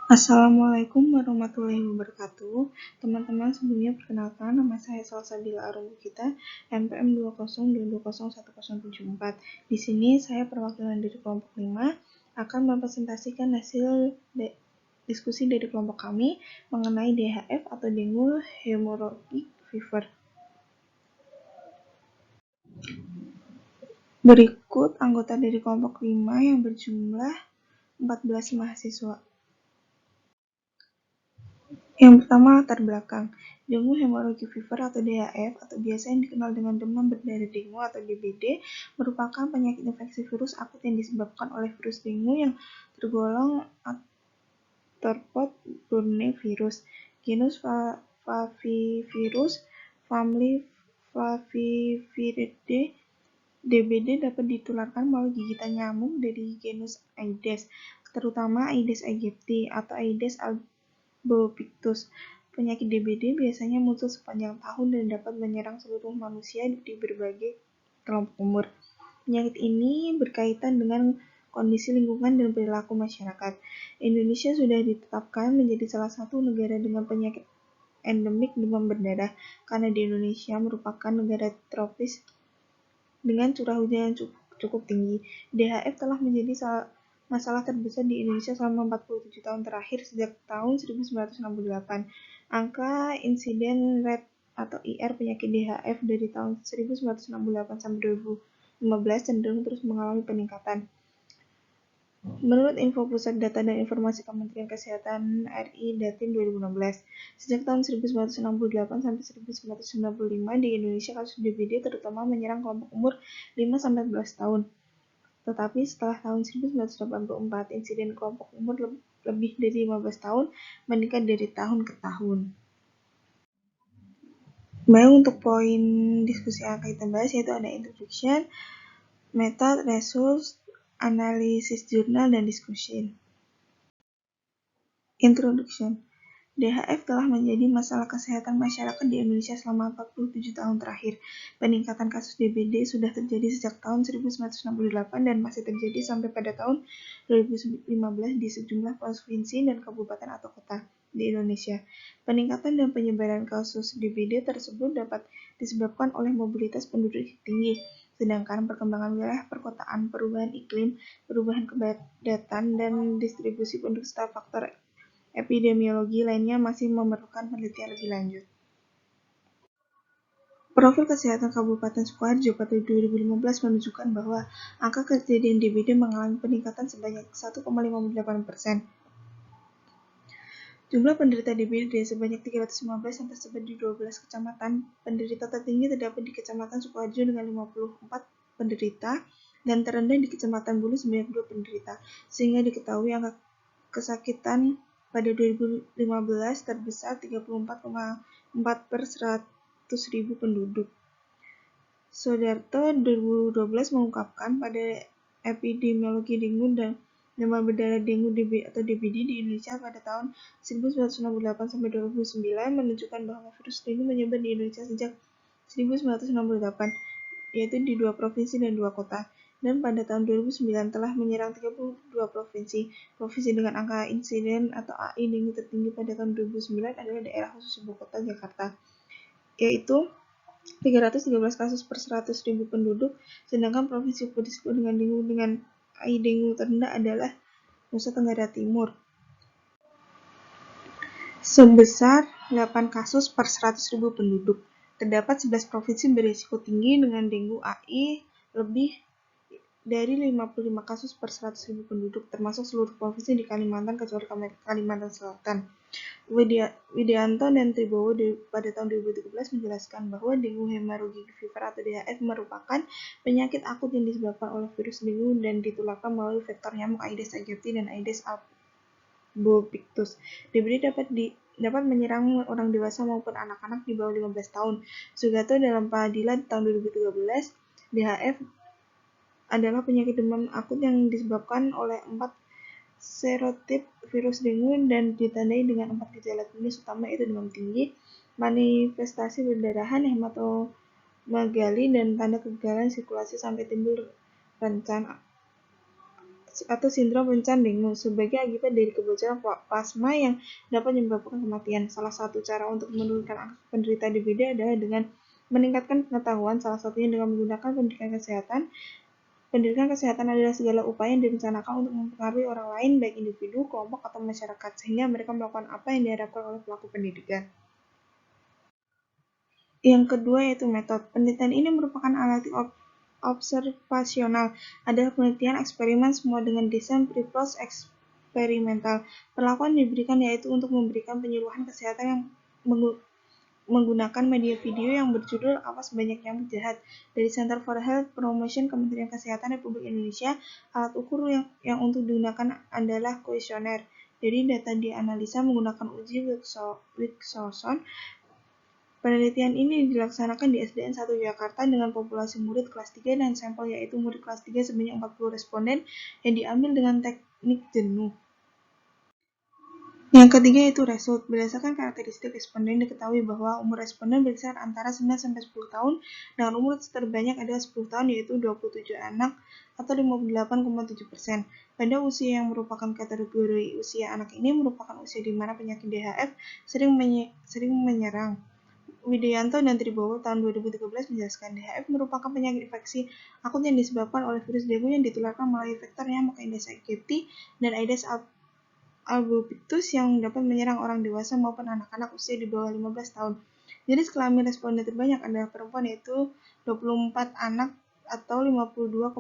Assalamualaikum warahmatullahi wabarakatuh. Teman-teman, sebelumnya perkenalkan, nama saya Salsabila Arumukita, NPM 2022010074. Di sini saya perwakilan dari kelompok 5 akan mempresentasikan hasil diskusi dari kelompok kami mengenai DHF atau dengue hemorrhagic fever. Berikut anggota dari kelompok 5 yang berjumlah 14 mahasiswa. Yang pertama, latar belakang. Dengue hemorrhagic fever atau DHF atau biasa yang dikenal dengan demam berdarah dengue atau DBD merupakan penyakit infeksi virus akut yang disebabkan oleh virus dengue yang tergolong arthropod burnevirus, genus Flavivirus, famili Flaviviridae. DBD dapat ditularkan melalui gigitan nyamuk dari genus Aedes, terutama Aedes aegypti atau Aedes albopictus. Penyakit DBD biasanya muncul sepanjang tahun dan dapat menyerang seluruh manusia di berbagai kelompok umur. Penyakit ini berkaitan dengan kondisi lingkungan dan perilaku masyarakat. Indonesia sudah ditetapkan menjadi salah satu negara dengan penyakit endemik demam berdarah karena di Indonesia merupakan negara tropis dengan curah hujan yang cukup tinggi. DHF telah menjadi masalah terbesar di Indonesia selama 47 tahun terakhir sejak tahun 1968. Angka insiden rate atau IR penyakit DHF dari tahun 1968 sampai 2015 cenderung terus mengalami peningkatan. Menurut Info Pusat Data dan Informasi Kementerian Kesehatan RI Datim 2016, sejak tahun 1968 sampai 1995 di Indonesia kasus DBD terutama menyerang kelompok umur 5-14 tahun. Tetapi setelah tahun 1984, insiden kelompok umur lebih dari 15 tahun meningkat dari tahun ke tahun. Baik, untuk poin diskusi yang akan kita bahas yaitu ada introduction, method, results, analisis jurnal, dan discussion. Introduction. DHF telah menjadi masalah kesehatan masyarakat di Indonesia selama 47 tahun terakhir. Peningkatan kasus DBD sudah terjadi sejak tahun 1968 dan masih terjadi sampai pada tahun 2015 di sejumlah provinsi dan kabupaten atau kota di Indonesia. Peningkatan dan penyebaran kasus DBD tersebut dapat disebabkan oleh mobilitas penduduk tinggi, sedangkan perkembangan wilayah perkotaan, perubahan iklim, perubahan kepadatan, dan distribusi penduduk serta faktor epidemiologi lainnya masih memerlukan penelitian lebih lanjut. Profil kesehatan Kabupaten Sukoharjo pada 2015 menunjukkan bahwa angka kejadian DBD mengalami peningkatan sebanyak 1,58%. Jumlah penderita DBD sebanyak 315 yang tersebar di 12 kecamatan. Penderita tertinggi terdapat di Kecamatan Sukoharjo dengan 54 penderita dan terendah di Kecamatan Bulu sebanyak 2 penderita, sehingga diketahui angka kesakitan pada 2015 terbesar 34,4 per 100.000 penduduk. Soedarto 2012 mengungkapkan pada epidemiologi dengue dan demam berdarah dengue atau DBD di Indonesia pada tahun 1968 sampai 2009 menunjukkan bahwa virus dengue menyebar di Indonesia sejak 1968, yaitu di 2 provinsi dan 2 kota. Dan pada tahun 2009 telah menyerang 32 provinsi. Provinsi dengan angka insiden atau AI dengue tertinggi pada tahun 2009 adalah daerah khusus ibu kota Jakarta, yaitu 313 kasus per 100.000 penduduk, sedangkan provinsi berisiko dengan dengue dengan AI dengue terendah adalah Nusa Tenggara Timur, sebesar 8 kasus per 100.000 penduduk. Terdapat 11 provinsi berisiko tinggi dengan dengue AI lebih dari 55 kasus per 100.000 penduduk, termasuk seluruh provinsi di Kalimantan kecuali Kalimantan Selatan. Widianto dan Tribowo pada tahun 2013 menjelaskan bahwa dengue hemorrhagic fever atau DHF merupakan penyakit akut yang disebabkan oleh virus dengue dan ditularkan melalui vektor nyamuk Aedes aegypti dan Aedes albopictus. DBD dapat menyerang orang dewasa maupun anak-anak di bawah 15 tahun. Sugato dalam Padilla tahun 2013, DHF adalah penyakit demam akut yang disebabkan oleh 4 serotip virus dengue dan ditandai dengan 4 gejala klinis utama yaitu demam tinggi, manifestasi perdarahan, hematomegali, dan tanda kegagalan sirkulasi sampai timbul rencan atau sindrom rencan dengue sebagai akibat dari kebocoran plasma yang dapat menyebabkan kematian. Salah satu cara untuk menurunkan angka penderita DBD adalah dengan meningkatkan pengetahuan, salah satunya dengan menggunakan pendidikan kesehatan. Pendidikan kesehatan adalah segala upaya yang direncanakan untuk mempengaruhi orang lain, baik individu, kelompok, atau masyarakat, sehingga mereka melakukan apa yang diharapkan oleh pelaku pendidikan. Yang kedua yaitu metode. Penelitian ini merupakan analitik observasional, adalah penelitian eksperimen semua dengan desain pre-process eksperimental. Perlakuan diberikan yaitu untuk memberikan penyuluhan kesehatan yang menggunakan media video yang berjudul Awas Banyak Nyamuk Jahat dari Center for Health Promotion Kementerian Kesehatan Republik Indonesia. Alat ukur yang untuk digunakan adalah kuesioner. Jadi data dianalisa menggunakan uji Wilkinson. Penelitian ini dilaksanakan di SDN 1 Jakarta dengan populasi murid kelas 3 dan sampel yaitu murid kelas 3 sebanyak 40 responden yang diambil dengan teknik jenuh. Yang ketiga yaitu result. Berdasarkan karakteristik responden diketahui bahwa umur responden berkisar antara 9-10 tahun dengan umur terbanyak adalah 10 tahun yaitu 27 anak atau 58,7%. Pada usia yang merupakan kategori usia anak ini merupakan usia di mana penyakit DHF sering menyerang. Widianto dan Tribowo tahun 2013 menjelaskan DHF merupakan penyakit infeksi akut yang disebabkan oleh virus dengue yang ditularkan melalai vektor nyamuk Aedes aegypti dan Aedes albopictus yang dapat menyerang orang dewasa maupun anak-anak usia di bawah 15 tahun. Jenis kelamin responden terbanyak adalah perempuan yaitu 24 anak atau 52,2%.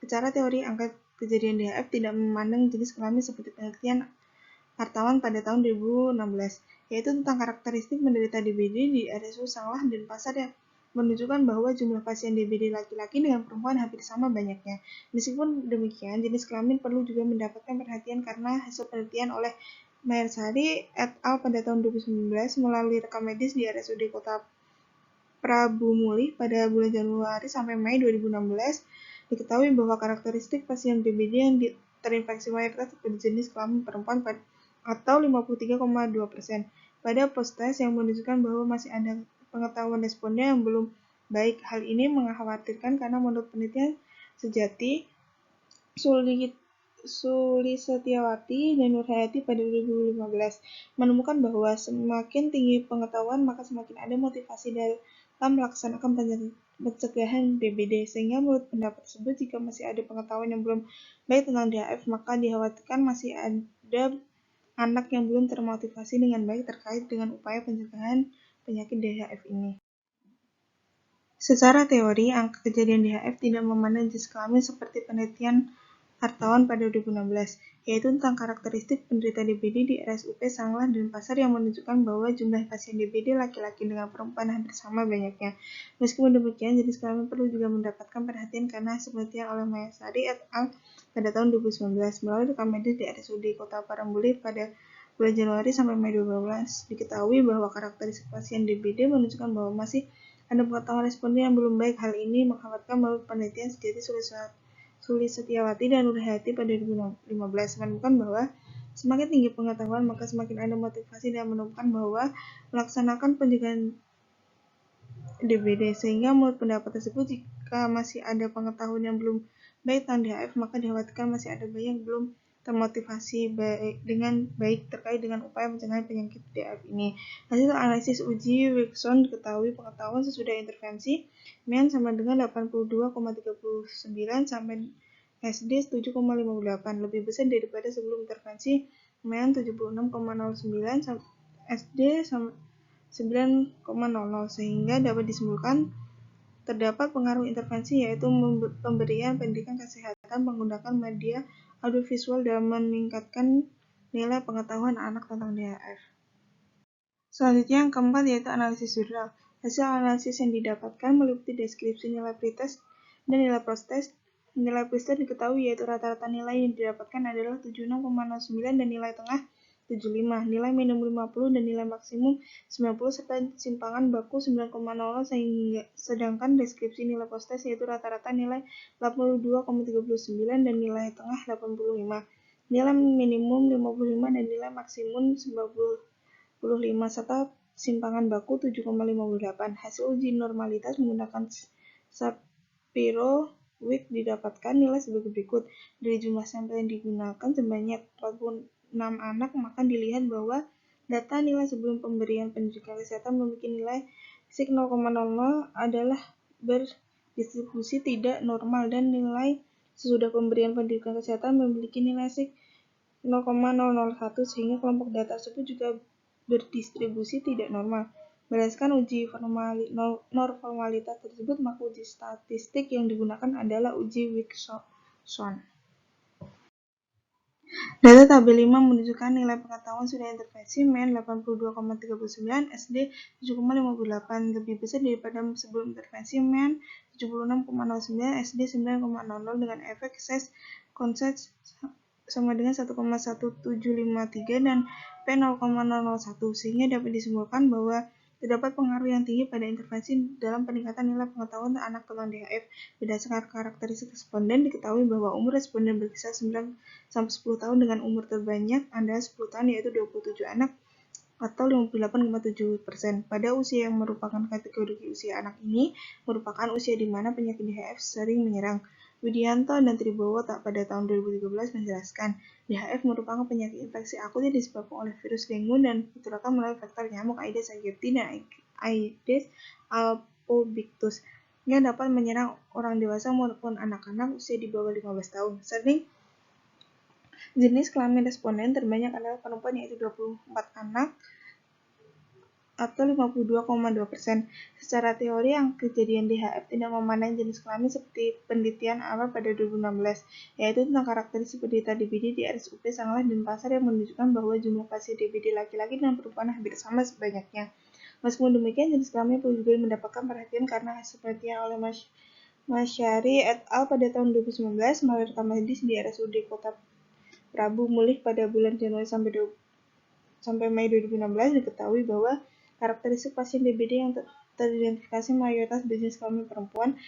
Secara teori, angka kejadian DHF tidak memandang jenis kelamin seperti penelitian Hartawan pada tahun 2016, yaitu tentang karakteristik menderita DBD di RSU Sanglah dan Pasar yang menunjukkan bahwa jumlah pasien DBD laki-laki dengan perempuan hampir sama banyaknya. Meskipun demikian, jenis kelamin perlu juga mendapatkan perhatian karena hasil penelitian oleh Mahersari et al. Pada tahun 2019 melalui rekam medis di RSUD Kota Prabu Mulih pada bulan Januari sampai Mei 2016, diketahui bahwa karakteristik pasien DBD yang terinfeksi mayoritas berjenis kelamin perempuan atau 53,2%. Pada post-test yang menunjukkan bahwa masih ada pengetahuan responden yang belum baik. Hal ini mengkhawatirkan karena menurut penelitian Sejati, Sulisetiawati dan Nurhayati pada 2015 menemukan bahwa semakin tinggi pengetahuan maka semakin ada motivasi dalam melaksanakan pencegahan DBD, sehingga menurut pendapat tersebut jika masih ada pengetahuan yang belum baik tentang DHF maka dikhawatirkan masih ada anak yang belum termotivasi dengan baik terkait dengan upaya pencegahan penyakit DHF ini. Secara teori, angka kejadian DHF tidak memandang jenis kelamin seperti penelitian Hartawan pada 2016, yaitu tentang karakteristik penderita DBD di RSUP Sanglah dan Pasar yang menunjukkan bahwa jumlah pasien DBD laki-laki dengan perempuan hampir sama banyaknya. Meskipun demikian, jenis kelamin perlu juga mendapatkan perhatian karena penelitian oleh Mahersari et al. Pada tahun 2019 melalui rekam medis di RSUD Kota Parambuli pada bulan Januari sampai Mei 2012, diketahui bahwa karakteristik pasien DBD menunjukkan bahwa masih ada pengetahuan responden yang belum baik. Hal ini mengkhawatirkan menurut penelitian Sejati Sulisetiawati dan Nurhayati pada 2015 menemukan bahwa semakin tinggi pengetahuan maka semakin ada motivasi dan menemukan bahwa melaksanakan pencegahan DBD, sehingga menurut pendapat tersebut jika masih ada pengetahuan yang belum baik tentang DHF maka dikhawatirkan masih ada banyak yang belum termotivasi dengan baik terkait dengan upaya pencegahan penyakit DHF ini. Hasil analisis uji Wilkinson diketahui pengetahuan sesudah intervensi MEN sama dengan 82,39 sampai SD 7,58, lebih besar daripada sebelum intervensi MEN 76,09 SD sama 9,00, sehingga dapat disimpulkan terdapat pengaruh intervensi yaitu pemberian pendidikan kesehatan menggunakan media audiovisual dalam meningkatkan nilai pengetahuan anak tentang DHF. Selanjutnya yang keempat yaitu analisis jurnal. Hasil analisis yang didapatkan meliputi deskripsi nilai pretest dan nilai post-test. Nilai pretest diketahui yaitu rata-rata nilai yang didapatkan adalah 76,09 dan nilai tengah 75, nilai minimum 50 dan nilai maksimum 90 serta simpangan baku 9,00 sedangkan deskripsi nilai post-test yaitu rata-rata nilai 82,39 dan nilai tengah 85, nilai minimum 55 dan nilai maksimum 95 serta simpangan baku 7,58. Hasil uji normalitas menggunakan Shapiro week didapatkan nilai sebagai berikut. Dari jumlah sampel yang digunakan sebanyak 46 anak, maka dilihat bahwa data nilai sebelum pemberian pendidikan kesehatan memiliki nilai sig 0,00 adalah berdistribusi tidak normal, dan nilai sesudah pemberian pendidikan kesehatan memiliki nilai sig 0,001, sehingga kelompok data tersebut juga berdistribusi tidak normal. Berdasarkan uji normalitas tersebut, maka uji statistik yang digunakan adalah uji Wilson. Data tabel 5 menunjukkan nilai pengetahuan sudah intervensi MEN 82,39, SD 7,58, lebih besar daripada sebelum intervensi MEN 76,09, SD 9,00, dengan efek size consist sama dengan 1,1753 dan P 0,001, sehingga dapat disimpulkan bahwa terdapat pengaruh yang tinggi pada intervensi dalam peningkatan nilai pengetahuan anak tentang DHF. Berdasarkan karakteristik responden, diketahui bahwa umur responden berkisar 9 sampai 10 tahun dengan umur terbanyak adalah 10 tahun, yaitu 27 anak atau 58,7%. Pada usia yang merupakan kategori usia anak ini merupakan usia di mana penyakit DHF sering menyerang. Widianto dan Tribowo pada tahun 2013 menjelaskan, DHF merupakan penyakit infeksi akut yang disebabkan oleh virus dengue dan ditularkan melalui vektor nyamuk Aedes aegypti dan Aedes albopictus yang dapat menyerang orang dewasa maupun anak-anak usia di bawah 15 tahun. Jenis kelamin responden terbanyak adalah perempuan, yaitu 24 anak atau 52,2%. Secara teori, angka kejadian DHF tidak memandang jenis kelamin seperti penelitian awal pada 2016, yaitu tentang karakteristik penderita DBD di RSUP Sanglah dan Pasar yang menunjukkan bahwa jumlah pasien DBD laki-laki dan perempuan hampir sama sebanyaknya. Meskipun demikian, jenis kelamin perlu juga mendapatkan perhatian karena hasil penelitian oleh Masyari et al. Pada tahun 2019 melalui rekam medis di RSUD Kota Prabu Mulih pada bulan Januari sampai Mei 2016 diketahui bahwa karakteristik pasien DBD yang teridentifikasi mayoritas berjenis kelamin perempuan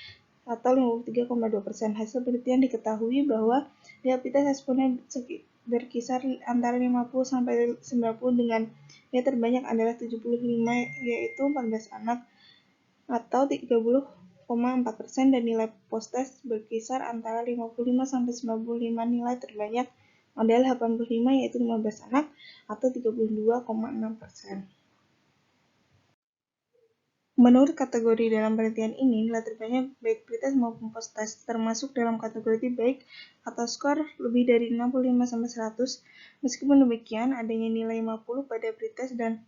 atau 53,2%. Hasil penelitian diketahui bahwa diabetes responden berkisar antara 50 sampai 90 dengan yang terbanyak adalah 75, yaitu 14 anak atau 30,4%, dan nilai post-test berkisar antara 55 sampai 95. Nilai terbanyak adalah 85, yaitu 15 anak atau 32,6%. Menurut kategori dalam penelitian ini, nilai terbanyak baik pretest maupun post-test, termasuk dalam kategori baik atau skor lebih dari 65 sampai 100. Meskipun demikian, adanya nilai 50 pada pretest dan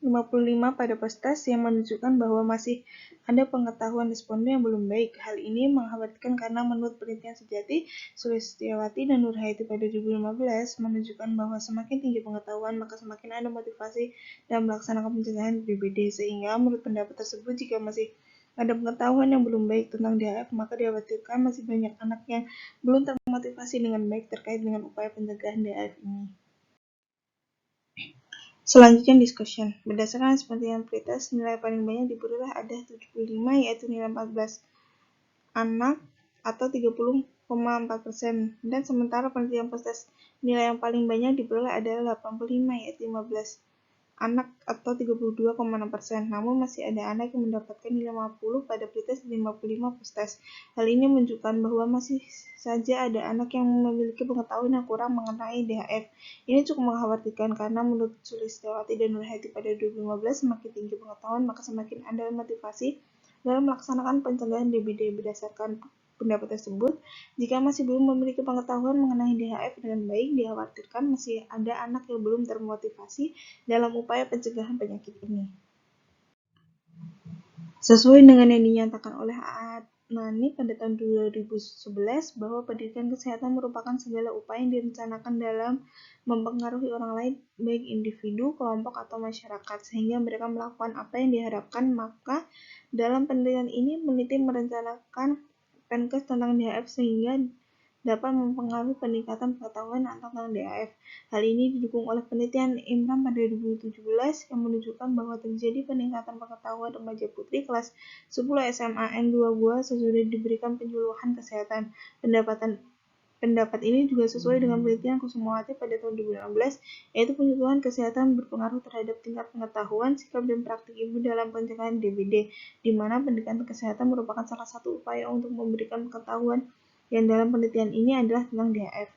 55 pada post-test yang menunjukkan bahwa masih ada pengetahuan responden yang belum baik. Hal ini mengkhawatirkan karena menurut penelitian Sujati, Sulistiawati, dan Nurhaiti pada 2015 menunjukkan bahwa semakin tinggi pengetahuan, maka semakin ada motivasi dalam melaksanakan pencegahan DBD. Sehingga menurut pendapat tersebut, jika masih ada pengetahuan yang belum baik tentang DHF, maka dikhawatirkan masih banyak anak yang belum termotivasi dengan baik terkait dengan upaya pencegahan DHF ini. Selanjutnya discussion. Berdasarkan penelitian pretest, nilai paling banyak diperoleh ada 75, yaitu nilai 14 anak atau 30,4%. Dan sementara penelitian post-test, nilai yang paling banyak diperoleh adalah 85, yaitu 15 anak atau 32,6%. Namun masih ada anak yang mendapatkan nilai 50 pada pretest dan 55 post-test. Hal ini menunjukkan bahwa masih saja ada anak yang memiliki pengetahuan yang kurang mengenai DHF. Ini cukup mengkhawatirkan karena menurut Sulistiawati dan Nurhaiti pada 2015, semakin tinggi pengetahuan maka semakin ada motivasi dalam melaksanakan pencegahan DBD. Berdasarkan pendapat tersebut, jika masih belum memiliki pengetahuan mengenai DHF dengan baik, dikhawatirkan masih ada anak yang belum termotivasi dalam upaya pencegahan penyakit ini. Sesuai dengan yang dinyatakan oleh Adnani pada tahun 2011, bahwa pendidikan kesehatan merupakan segala upaya yang direncanakan dalam mempengaruhi orang lain, baik individu, kelompok, atau masyarakat, sehingga mereka melakukan apa yang diharapkan. Maka dalam penelitian ini, peneliti merencanakan Penkes tentang DHF sehingga dapat mempengaruhi peningkatan pengetahuan tentang DHF. Hal ini didukung oleh penelitian Imran pada 2017 yang menunjukkan bahwa terjadi peningkatan pengetahuan remaja putri kelas 10 SMA N2 Gua sesudah diberikan penyuluhan kesehatan. Pendapat ini juga sesuai dengan penelitian Kusumawati pada tahun 2016, yaitu penyuluhan kesehatan berpengaruh terhadap tingkat pengetahuan, sikap, dan praktik ibu dalam pencegahan DBD, di mana pendidikan kesehatan merupakan salah satu upaya untuk memberikan pengetahuan yang dalam penelitian ini adalah tentang DHF.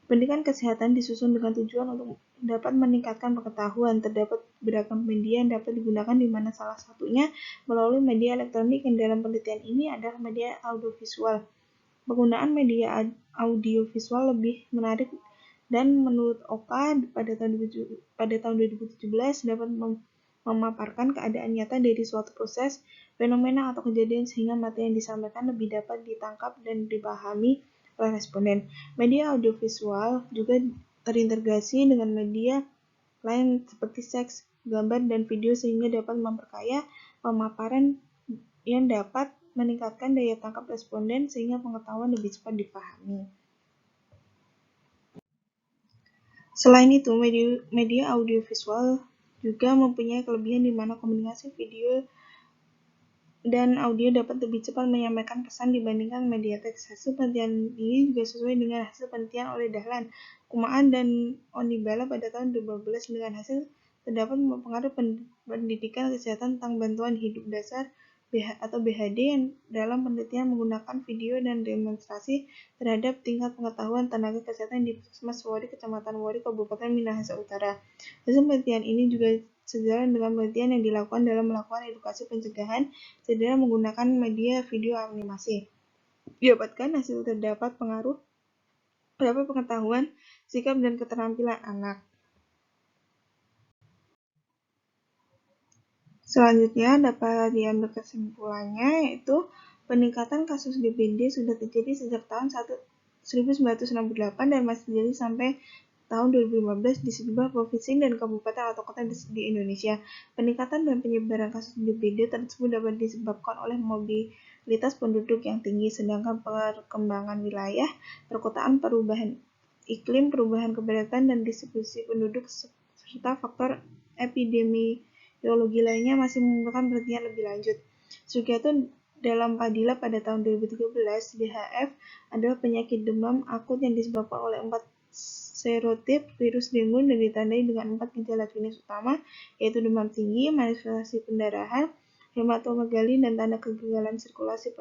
Pendidikan kesehatan disusun dengan tujuan untuk dapat meningkatkan pengetahuan. Terdapat beragam media yang dapat digunakan, di mana salah satunya melalui media elektronik yang dalam penelitian ini adalah media audiovisual. Penggunaan media audiovisual lebih menarik dan menurut Oka pada tahun 2017 dapat memaparkan keadaan nyata dari suatu proses, fenomena atau kejadian sehingga materi yang disampaikan lebih dapat ditangkap dan dipahami oleh responden. Media audiovisual juga terintegrasi dengan media lain seperti teks, gambar, dan video sehingga dapat memperkaya pemaparan yang dapat meningkatkan daya tangkap responden sehingga pengetahuan lebih cepat dipahami. Selain itu, media audiovisual juga mempunyai kelebihan di mana komunikasi video dan audio dapat lebih cepat menyampaikan pesan dibandingkan media teks. Hasil penelitian ini juga sesuai dengan hasil penelitian oleh Dahlan, Kumaan, dan Onibala pada tahun 2012. Dengan hasil terdapat pengaruh pendidikan kesehatan tentang bantuan hidup dasar atau BHD yang dalam penelitian menggunakan video dan demonstrasi terhadap tingkat pengetahuan tenaga kesehatan di Puskesmas Wori, Kecamatan Wori, Kabupaten Minahasa Utara. Hasil penelitian ini juga sejalan dengan penelitian yang dilakukan dalam melakukan edukasi pencegahan cedera menggunakan media video animasi. Didapatkan hasil terdapat pengaruh terhadap pengetahuan, sikap, dan keterampilan anak. Selanjutnya dapat diambil kesimpulannya, yaitu peningkatan kasus DBD sudah terjadi sejak tahun 1968 dan masih terjadi sampai tahun 2015 di sejumlah provinsi dan kabupaten atau kota di Indonesia. Peningkatan dan penyebaran kasus DBD tersebut dapat disebabkan oleh mobilitas penduduk yang tinggi, sedangkan perkembangan wilayah, perkotaan, perubahan iklim, perubahan kepadatan dan distribusi penduduk, serta faktor epidemiologi lainnya masih memerlukan penelitian lebih lanjut. Sugiarto dalam Padilla pada tahun 2013, DHF adalah penyakit demam akut yang disebabkan oleh 4 serotip virus dengue dan ditandai dengan 4 gejala klinis utama, yaitu demam tinggi, manifestasi pendarahan, hematomegali, dan tanda kegagalan sirkulasi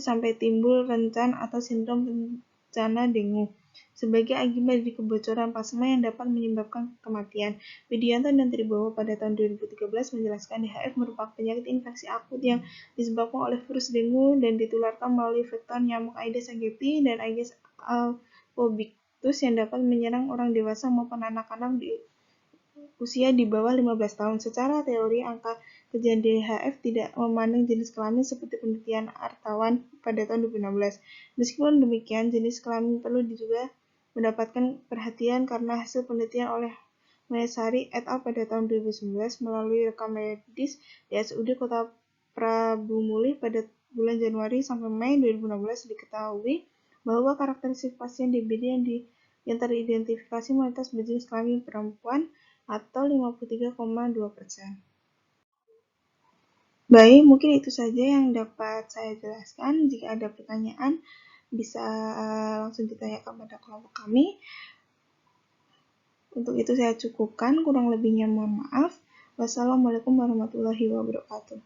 sampai timbul rencan atau sindrom bencana dengue. Sebagai akibat dari kebocoran plasma yang dapat menyebabkan kematian. Widianto dan Tribowo pada tahun 2013 menjelaskan DHF merupakan penyakit infeksi akut yang disebabkan oleh virus dengue dan ditularkan melalui vektor nyamuk Aedes aegypti dan Aedes albopictus yang dapat menyerang orang dewasa maupun anak-anak di usia di bawah 15 tahun. Secara teori, angka kejadian DHF tidak memandang jenis kelamin seperti penelitian Artawan pada tahun 2016. Meskipun demikian, jenis kelamin perlu juga mendapatkan perhatian karena hasil penelitian oleh Mayasari et al. Pada tahun 2019 melalui rekam medis di RSUD Kota Prabu Mulih pada bulan Januari sampai Mei 2016 diketahui bahwa karakteristik pasien DBD yang teridentifikasi mayoritas berjenis kelamin perempuan atau 53,2%. Baik, mungkin itu saja yang dapat saya jelaskan. Jika ada pertanyaan, bisa langsung ditanyakan pada kelompok kami. Untuk itu saya cukupkan, kurang lebihnya mohon maaf. Wassalamualaikum warahmatullahi wabarakatuh.